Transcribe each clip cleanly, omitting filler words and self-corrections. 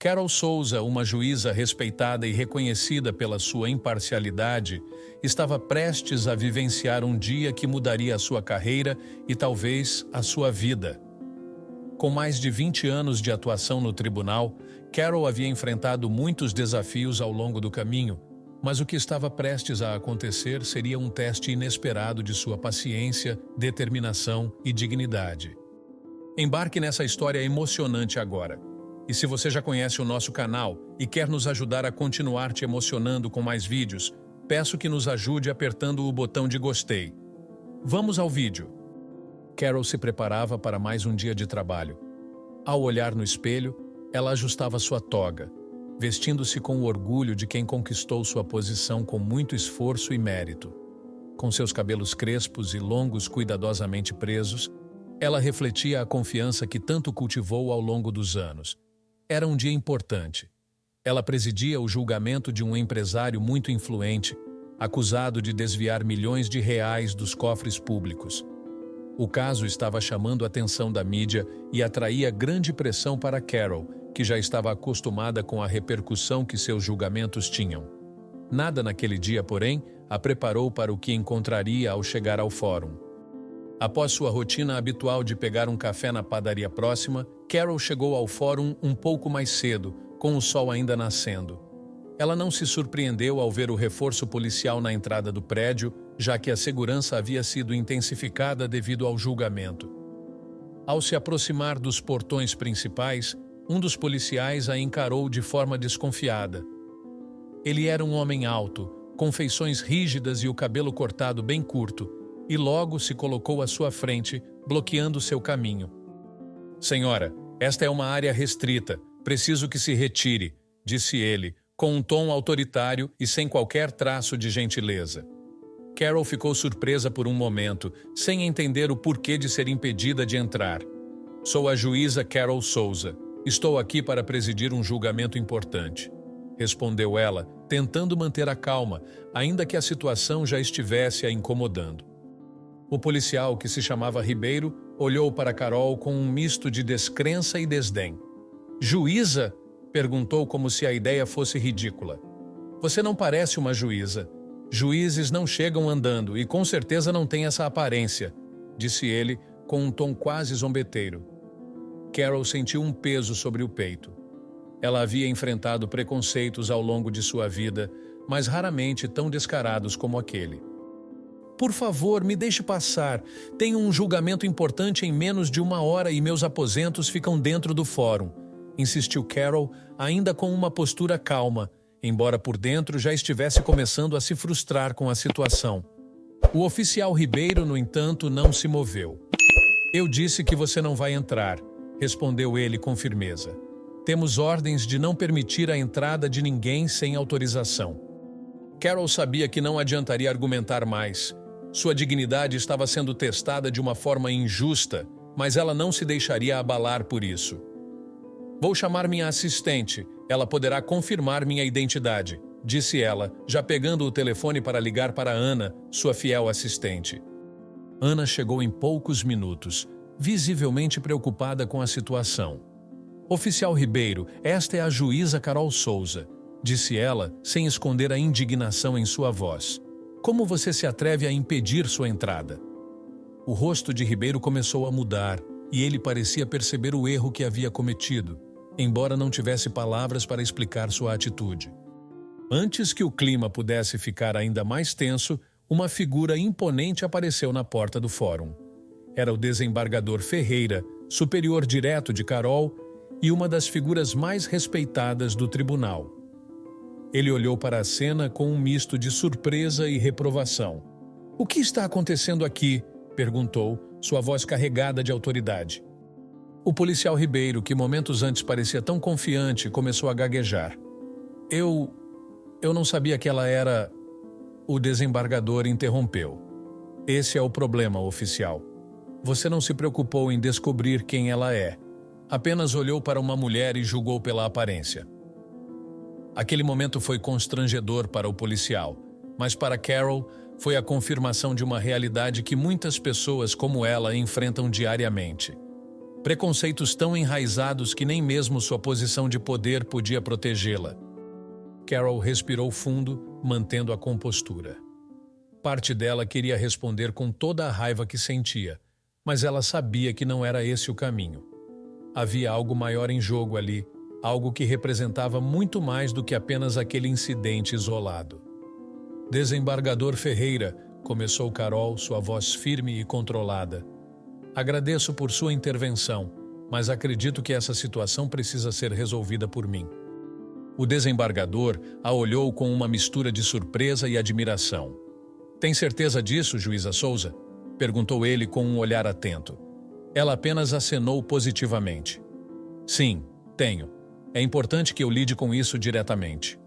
Carol Souza, uma juíza respeitada e reconhecida pela sua imparcialidade, estava prestes a vivenciar um dia que mudaria a sua carreira e talvez a sua vida. Com mais de 20 anos de atuação no tribunal, Carol havia enfrentado muitos desafios ao longo do caminho, mas o que estava prestes a acontecer seria um teste inesperado de sua paciência, determinação e dignidade. Embarque nessa história emocionante agora. E se você já conhece o nosso canal e quer nos ajudar a continuar te emocionando com mais vídeos, peço que nos ajude apertando o botão de gostei. Vamos ao vídeo. Carol se preparava para mais um dia de trabalho. Ao olhar no espelho, ela ajustava sua toga, vestindo-se com o orgulho de quem conquistou sua posição com muito esforço e mérito. Com seus cabelos crespos e longos cuidadosamente presos, ela refletia a confiança que tanto cultivou ao longo dos anos. Era um dia importante. Ela presidia o julgamento de um empresário muito influente, acusado de desviar milhões de reais dos cofres públicos. O caso estava chamando a atenção da mídia e atraía grande pressão para Carol, que já estava acostumada com a repercussão que seus julgamentos tinham. Nada naquele dia, porém, a preparou para o que encontraria ao chegar ao fórum. Após sua rotina habitual de pegar um café na padaria próxima, Carol chegou ao fórum um pouco mais cedo, com o sol ainda nascendo. Ela não se surpreendeu ao ver o reforço policial na entrada do prédio, já que a segurança havia sido intensificada devido ao julgamento. Ao se aproximar dos portões principais, um dos policiais a encarou de forma desconfiada. Ele era um homem alto, com feições rígidas e o cabelo cortado bem curto, e logo se colocou à sua frente, bloqueando seu caminho. "Senhora, esta é uma área restrita. Preciso que se retire", disse ele, com um tom autoritário e sem qualquer traço de gentileza. Carol ficou surpresa por um momento, sem entender o porquê de ser impedida de entrar. "Sou a juíza Carol Souza. Estou aqui para presidir um julgamento importante", respondeu ela, tentando manter a calma, ainda que a situação já estivesse a incomodando. O policial, que se chamava Ribeiro, olhou para Carol com um misto de descrença e desdém. "Juíza?", perguntou como se a ideia fosse ridícula. "Você não parece uma juíza. Juízes não chegam andando e com certeza não tem essa aparência", disse ele com um tom quase zombeteiro. Carol sentiu um peso sobre o peito. Ela havia enfrentado preconceitos ao longo de sua vida, mas raramente tão descarados como aquele. "Por favor, me deixe passar. Tenho um julgamento importante em menos de 1 hora e meus aposentos ficam dentro do fórum", insistiu Carol, ainda com uma postura calma, embora por dentro já estivesse começando a se frustrar com a situação. O oficial Ribeiro, no entanto, não se moveu. "Eu disse que você não vai entrar", respondeu ele com firmeza. "Temos ordens de não permitir a entrada de ninguém sem autorização." Carol sabia que não adiantaria argumentar mais. Sua dignidade estava sendo testada de uma forma injusta, mas ela não se deixaria abalar por isso. "Vou chamar minha assistente. Ela poderá confirmar minha identidade", disse ela, já pegando o telefone para ligar para Ana, sua fiel assistente. Ana chegou em poucos minutos, visivelmente preocupada com a situação. "Oficial Ribeiro, esta é a juíza Carol Souza", disse ela, sem esconder a indignação em sua voz. "Como você se atreve a impedir sua entrada?" O rosto de Ribeiro começou a mudar e ele parecia perceber o erro que havia cometido, embora não tivesse palavras para explicar sua atitude. Antes que o clima pudesse ficar ainda mais tenso, uma figura imponente apareceu na porta do fórum. Era o desembargador Ferreira, superior direto de Carol e uma das figuras mais respeitadas do tribunal. Ele olhou para a cena com um misto de surpresa e reprovação. "O que está acontecendo aqui?", perguntou, sua voz carregada de autoridade. O policial Ribeiro, que momentos antes parecia tão confiante, começou a gaguejar. Eu não sabia que ela era..." O desembargador interrompeu. "Esse é o problema, oficial. Você não se preocupou em descobrir quem ela é. Apenas olhou para uma mulher e julgou pela aparência." Aquele momento foi constrangedor para o policial, mas para Carol foi a confirmação de uma realidade que muitas pessoas como ela enfrentam diariamente. Preconceitos tão enraizados que nem mesmo sua posição de poder podia protegê-la. Carol respirou fundo, mantendo a compostura. Parte dela queria responder com toda a raiva que sentia, mas ela sabia que não era esse o caminho. Havia algo maior em jogo ali, algo que representava muito mais do que apenas aquele incidente isolado. Desembargador Ferreira, começou Carol, sua voz firme e controlada. Agradeço por sua intervenção, mas acredito que essa situação precisa ser resolvida por mim. O desembargador a olhou com uma mistura de surpresa e admiração. Tem certeza disso, juíza Souza? Perguntou ele com um olhar atento. Ela apenas acenou positivamente. Sim, tenho. É importante que eu lide com isso diretamente.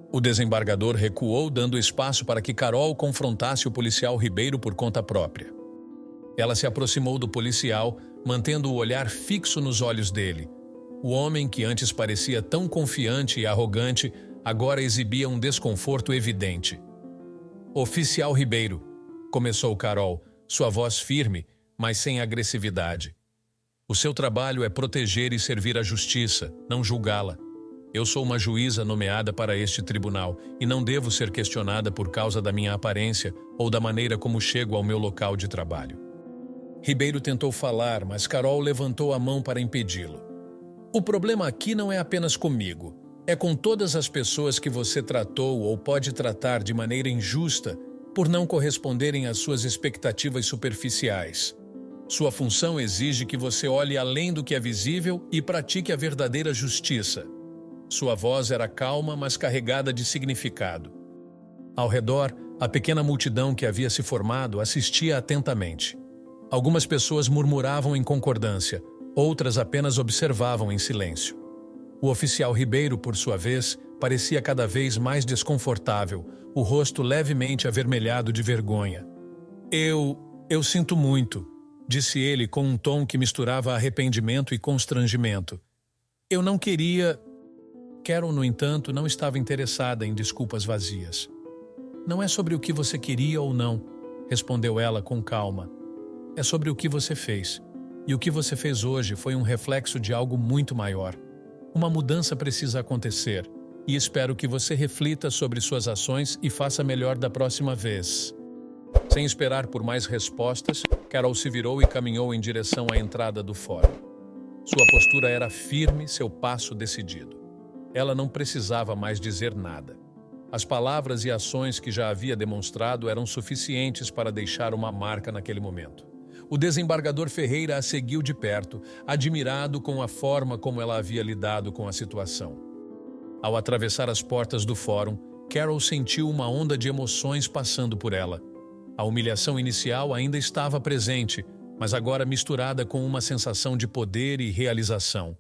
O desembargador recuou, dando espaço para que Carol confrontasse o policial Ribeiro por conta própria. Ela se aproximou do policial, mantendo o olhar fixo nos olhos dele. O homem, que antes parecia tão confiante e arrogante, agora exibia um desconforto evidente. Oficial Ribeiro, começou Carol, sua voz firme, mas sem agressividade. O seu trabalho é proteger e servir a justiça, não julgá-la. Eu sou uma juíza nomeada para este tribunal e não devo ser questionada por causa da minha aparência ou da maneira como chego ao meu local de trabalho. Ribeiro tentou falar, mas Carol levantou a mão para impedi-lo. O problema aqui não é apenas comigo. É com todas as pessoas que você tratou ou pode tratar de maneira injusta por não corresponderem às suas expectativas superficiais. Sua função exige que você olhe além do que é visível e pratique a verdadeira justiça. Sua voz era calma, mas carregada de significado. Ao redor, a pequena multidão que havia se formado assistia atentamente. Algumas pessoas murmuravam em concordância, outras apenas observavam em silêncio. O oficial Ribeiro, por sua vez, parecia cada vez mais desconfortável, o rosto levemente avermelhado de vergonha. Eu sinto muito, disse ele com um tom que misturava arrependimento e constrangimento. Eu não queria... Carol, no entanto, não estava interessada em desculpas vazias. Não é sobre o que você queria ou não, respondeu ela com calma. É sobre o que você fez. E o que você fez hoje foi um reflexo de algo muito maior. Uma mudança precisa acontecer, e espero que você reflita sobre suas ações e faça melhor da próxima vez. Sem esperar por mais respostas, Carol se virou e caminhou em direção à entrada do fórum. Sua postura era firme, seu passo decidido. Ela não precisava mais dizer nada. As palavras e ações que já havia demonstrado eram suficientes para deixar uma marca naquele momento. O desembargador Ferreira a seguiu de perto, admirado com a forma como ela havia lidado com a situação. Ao atravessar as portas do fórum, Carol sentiu uma onda de emoções passando por ela. A humilhação inicial ainda estava presente, mas agora misturada com uma sensação de poder e realização.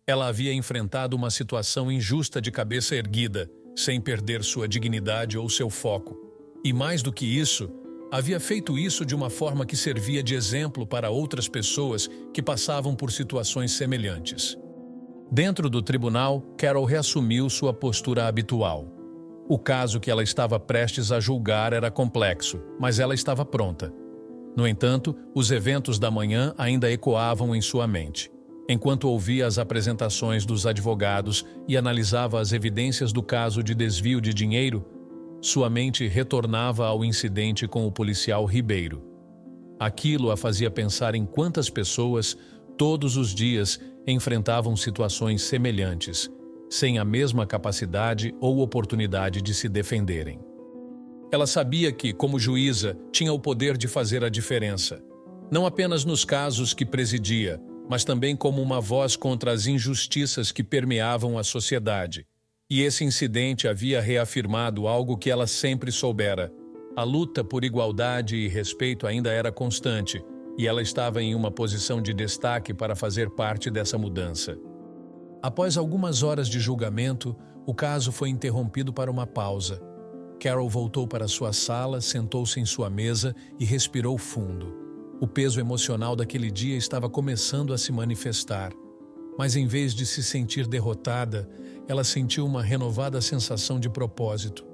Ela havia enfrentado uma situação injusta de cabeça erguida, sem perder sua dignidade ou seu foco. E mais do que isso, havia feito isso de uma forma que servia de exemplo para outras pessoas que passavam por situações semelhantes. Dentro do tribunal, Carol reassumiu sua postura habitual. O caso que ela estava prestes a julgar era complexo, mas ela estava pronta. No entanto, os eventos da manhã ainda ecoavam em sua mente. Enquanto ouvia as apresentações dos advogados e analisava as evidências do caso de desvio de dinheiro, sua mente retornava ao incidente com o policial Ribeiro. Aquilo a fazia pensar em quantas pessoas, todos os dias, enfrentavam situações semelhantes, sem a mesma capacidade ou oportunidade de se defenderem. Ela sabia que, como juíza, tinha o poder de fazer a diferença, não apenas nos casos que presidia, mas também como uma voz contra as injustiças que permeavam a sociedade. E esse incidente havia reafirmado algo que ela sempre soubera. A luta por igualdade e respeito ainda era constante, e ela estava em uma posição de destaque para fazer parte dessa mudança. Após algumas horas de julgamento, o caso foi interrompido para uma pausa. Carol voltou para sua sala, sentou-se em sua mesa e respirou fundo. O peso emocional daquele dia estava começando a se manifestar. Mas em vez de se sentir derrotada, ela sentiu uma renovada sensação de propósito.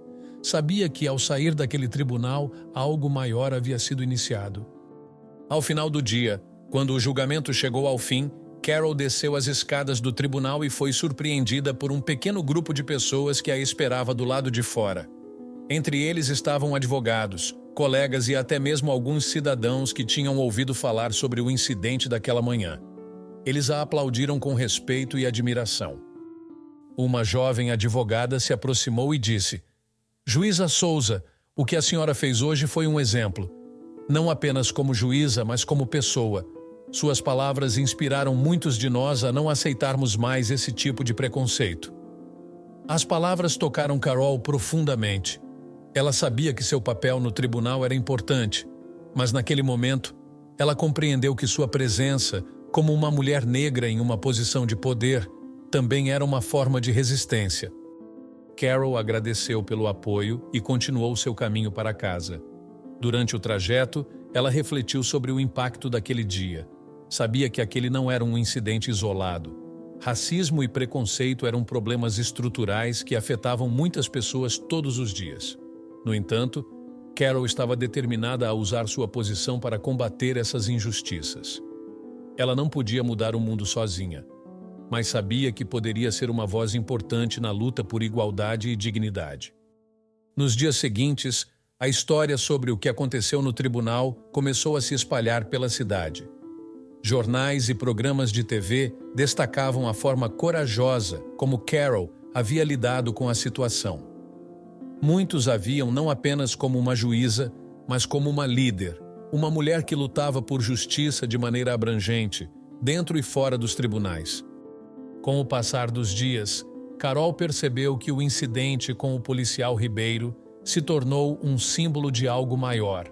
Sabia que, ao sair daquele tribunal, algo maior havia sido iniciado. Ao final do dia, Quando o julgamento chegou ao fim, Carol desceu as escadas do tribunal e foi surpreendida por um pequeno grupo de pessoas que a esperava do lado de fora. Entre eles estavam advogados, colegas e até mesmo alguns cidadãos que tinham ouvido falar sobre o incidente daquela manhã. Eles a aplaudiram com respeito e admiração. Uma jovem advogada se aproximou e disse: "Juíza Souza, o que a senhora fez hoje foi um exemplo. Não apenas como juíza, mas como pessoa. Suas palavras inspiraram muitos de nós a não aceitarmos mais esse tipo de preconceito." As palavras tocaram Carol profundamente. Ela sabia que seu papel no tribunal era importante, mas naquele momento, ela compreendeu que sua presença, como uma mulher negra em uma posição de poder, também era uma forma de resistência. Carol agradeceu pelo apoio e continuou seu caminho para casa. Durante o trajeto, ela refletiu sobre o impacto daquele dia. Sabia que aquele não era um incidente isolado. Racismo e preconceito eram problemas estruturais que afetavam muitas pessoas todos os dias. No entanto, Carol estava determinada a usar sua posição para combater essas injustiças. Ela não podia mudar o mundo sozinha, mas sabia que poderia ser uma voz importante na luta por igualdade e dignidade. Nos dias seguintes, a história sobre o que aconteceu no tribunal começou a se espalhar pela cidade. Jornais e programas de TV destacavam a forma corajosa como Carol havia lidado com a situação. Muitos a viam não apenas como uma juíza, mas como uma líder, uma mulher que lutava por justiça de maneira abrangente, dentro e fora dos tribunais. Com o passar dos dias, Carol percebeu que o incidente com o policial Ribeiro se tornou um símbolo de algo maior.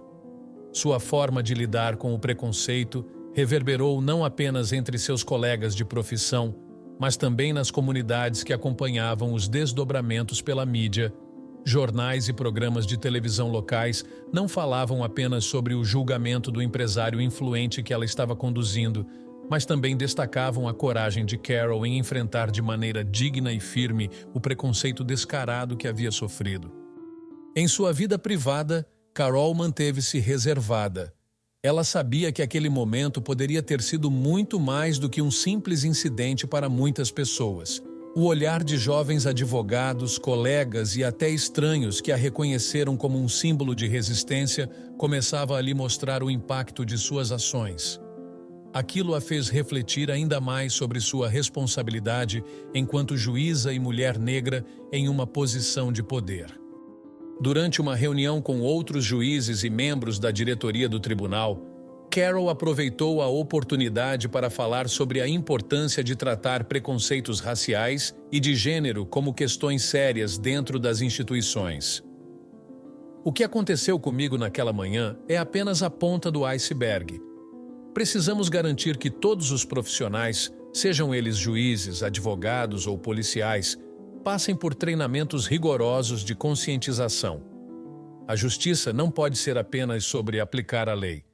Sua forma de lidar com o preconceito reverberou não apenas entre seus colegas de profissão, mas também nas comunidades que acompanhavam os desdobramentos pela mídia. Jornais e programas de televisão locais não falavam apenas sobre o julgamento do empresário influente que ela estava conduzindo, mas também destacavam a coragem de Carol em enfrentar de maneira digna e firme o preconceito descarado que havia sofrido. Em sua vida privada, Carol manteve-se reservada. Ela sabia que aquele momento poderia ter sido muito mais do que um simples incidente para muitas pessoas. O olhar de jovens advogados, colegas e até estranhos que a reconheceram como um símbolo de resistência começava a lhe mostrar o impacto de suas ações. Aquilo a fez refletir ainda mais sobre sua responsabilidade enquanto juíza e mulher negra em uma posição de poder. Durante uma reunião com outros juízes e membros da diretoria do tribunal, Carol aproveitou a oportunidade para falar sobre a importância de tratar preconceitos raciais e de gênero como questões sérias dentro das instituições. O que aconteceu comigo naquela manhã é apenas a ponta do iceberg. Precisamos garantir que todos os profissionais, sejam eles juízes, advogados ou policiais, passem por treinamentos rigorosos de conscientização. A justiça não pode ser apenas sobre aplicar a lei.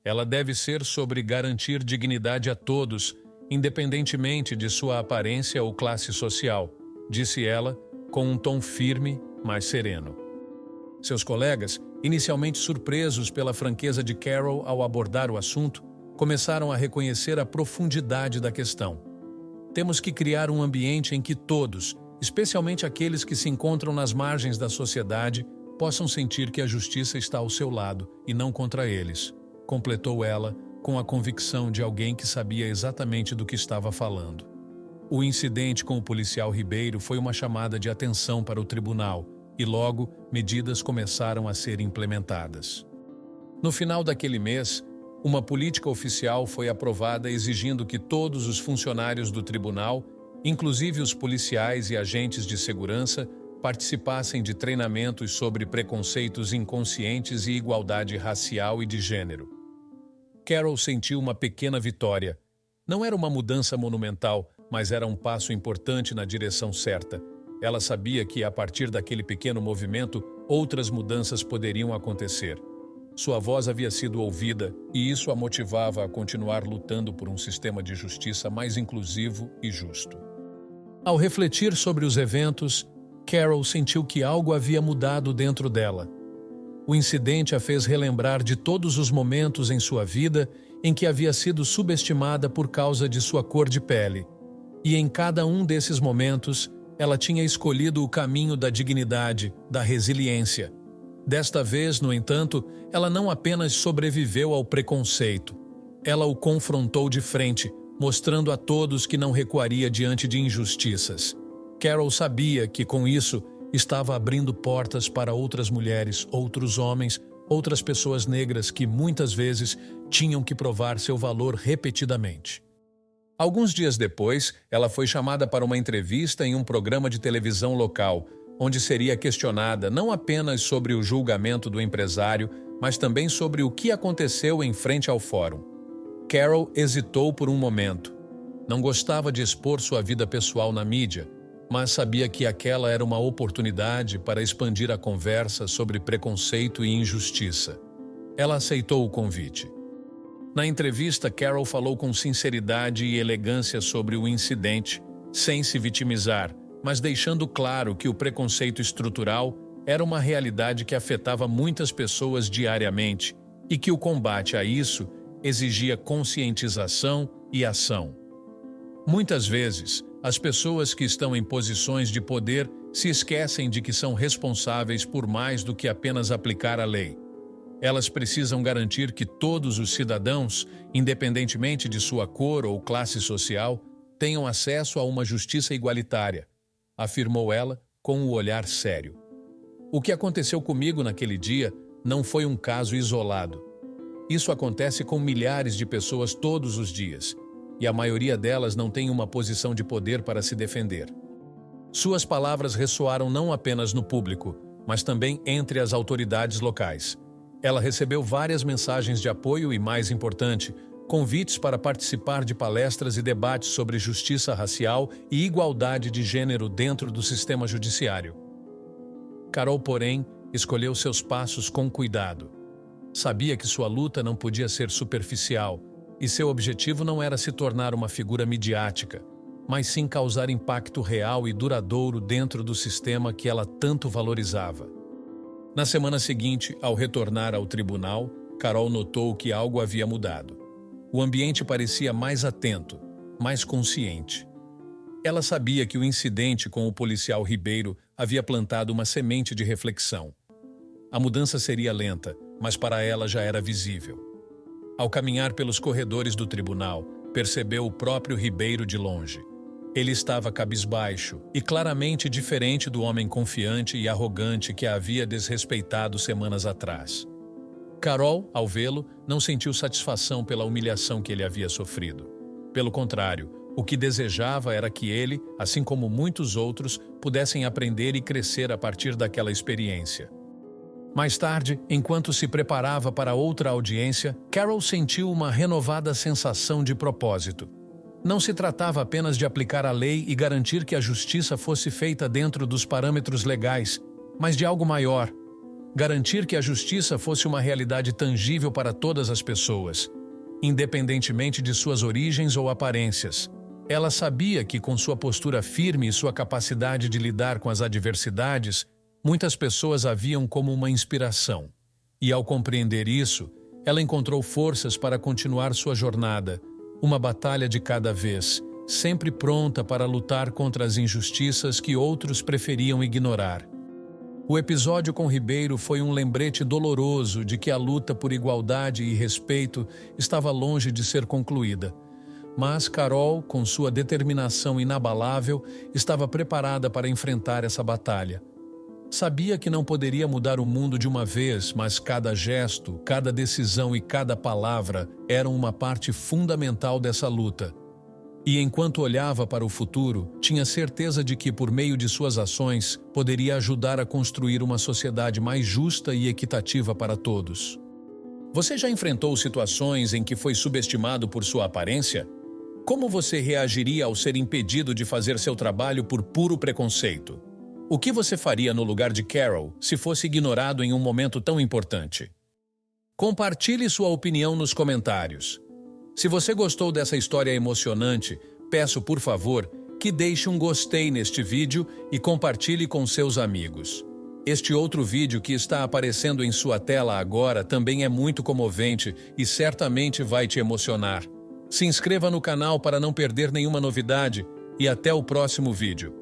Ela deve ser sobre garantir dignidade a todos, independentemente de sua aparência ou classe social, disse ela, com um tom firme, mas sereno. Seus colegas, inicialmente surpresos pela franqueza de Carol ao abordar o assunto, começaram a reconhecer a profundidade da questão. Temos que criar um ambiente em que todos, especialmente aqueles que se encontram nas margens da sociedade, possam sentir que a justiça está ao seu lado e não contra eles, completou ela, com a convicção de alguém que sabia exatamente do que estava falando. O incidente com o policial Ribeiro foi uma chamada de atenção para o tribunal e logo medidas começaram a ser implementadas. No final daquele mês, uma política oficial foi aprovada exigindo que todos os funcionários do tribunal, inclusive os policiais e agentes de segurança, participassem de treinamentos sobre preconceitos inconscientes e igualdade racial e de gênero. Carol sentiu uma pequena vitória. Não era uma mudança monumental, mas era um passo importante na direção certa. Ela sabia que, a partir daquele pequeno movimento, outras mudanças poderiam acontecer. Sua voz havia sido ouvida e isso a motivava a continuar lutando por um sistema de justiça mais inclusivo e justo. Ao refletir sobre os eventos, Carol sentiu que algo havia mudado dentro dela. O incidente a fez relembrar de todos os momentos em sua vida em que havia sido subestimada por causa de sua cor de pele. E em cada um desses momentos, ela tinha escolhido o caminho da dignidade, da resiliência. Desta vez, no entanto, ela não apenas sobreviveu ao preconceito. Ela o confrontou de frente, mostrando a todos que não recuaria diante de injustiças. Carol sabia que, com isso, estava abrindo portas para outras mulheres, outros homens, outras pessoas negras que, muitas vezes, tinham que provar seu valor repetidamente. Alguns dias depois, ela foi chamada para uma entrevista em um programa de televisão local, onde seria questionada não apenas sobre o julgamento do empresário, mas também sobre o que aconteceu em frente ao fórum. Carol hesitou por um momento. Não gostava de expor sua vida pessoal na mídia, mas sabia que aquela era uma oportunidade para expandir a conversa sobre preconceito e injustiça. Ela aceitou o convite. Na entrevista, Carol falou com sinceridade e elegância sobre o incidente, sem se vitimizar, mas deixando claro que o preconceito estrutural era uma realidade que afetava muitas pessoas diariamente e que o combate a isso exigia conscientização e ação. Muitas vezes, as pessoas que estão em posições de poder se esquecem de que são responsáveis por mais do que apenas aplicar a lei. Elas precisam garantir que todos os cidadãos, independentemente de sua cor ou classe social, tenham acesso a uma justiça igualitária, afirmou ela com um olhar sério. O que aconteceu comigo naquele dia não foi um caso isolado. Isso acontece com milhares de pessoas todos os dias, e a maioria delas não tem uma posição de poder para se defender. Suas palavras ressoaram não apenas no público, mas também entre as autoridades locais. Ela recebeu várias mensagens de apoio e, mais importante, convites para participar de palestras e debates sobre justiça racial e igualdade de gênero dentro do sistema judiciário. Carol, porém, escolheu seus passos com cuidado. Sabia que sua luta não podia ser superficial e seu objetivo não era se tornar uma figura midiática, mas sim causar impacto real e duradouro dentro do sistema que ela tanto valorizava. Na semana seguinte, ao retornar ao tribunal, Carol notou que algo havia mudado. O ambiente parecia mais atento, mais consciente. Ela sabia que o incidente com o policial Ribeiro havia plantado uma semente de reflexão. A mudança seria lenta, mas para ela já era visível. Ao caminhar pelos corredores do tribunal, percebeu o próprio Ribeiro de longe. Ele estava cabisbaixo e claramente diferente do homem confiante e arrogante que a havia desrespeitado semanas atrás. Carol, ao vê-lo, não sentiu satisfação pela humilhação que ele havia sofrido. Pelo contrário, o que desejava era que ele, assim como muitos outros, pudessem aprender e crescer a partir daquela experiência. Mais tarde, enquanto se preparava para outra audiência, Carol sentiu uma renovada sensação de propósito. Não se tratava apenas de aplicar a lei e garantir que a justiça fosse feita dentro dos parâmetros legais, mas de algo maior. Garantir que a justiça fosse uma realidade tangível para todas as pessoas, independentemente de suas origens ou aparências. Ela sabia que, com sua postura firme e sua capacidade de lidar com as adversidades, muitas pessoas a viam como uma inspiração. E, ao compreender isso, ela encontrou forças para continuar sua jornada, uma batalha de cada vez, sempre pronta para lutar contra as injustiças que outros preferiam ignorar. O episódio com Ribeiro foi um lembrete doloroso de que a luta por igualdade e respeito estava longe de ser concluída. Mas Carol, com sua determinação inabalável, estava preparada para enfrentar essa batalha. Sabia que não poderia mudar o mundo de uma vez, mas cada gesto, cada decisão e cada palavra eram uma parte fundamental dessa luta. E enquanto olhava para o futuro, tinha certeza de que, por meio de suas ações, poderia ajudar a construir uma sociedade mais justa e equitativa para todos. Você já enfrentou situações em que foi subestimado por sua aparência? Como você reagiria ao ser impedido de fazer seu trabalho por puro preconceito? O que você faria no lugar de Carol se fosse ignorado em um momento tão importante? Compartilhe sua opinião nos comentários. Se você gostou dessa história emocionante, peço por favor que deixe um gostei neste vídeo e compartilhe com seus amigos. Este outro vídeo que está aparecendo em sua tela agora também é muito comovente e certamente vai te emocionar. Se inscreva no canal para não perder nenhuma novidade e até o próximo vídeo.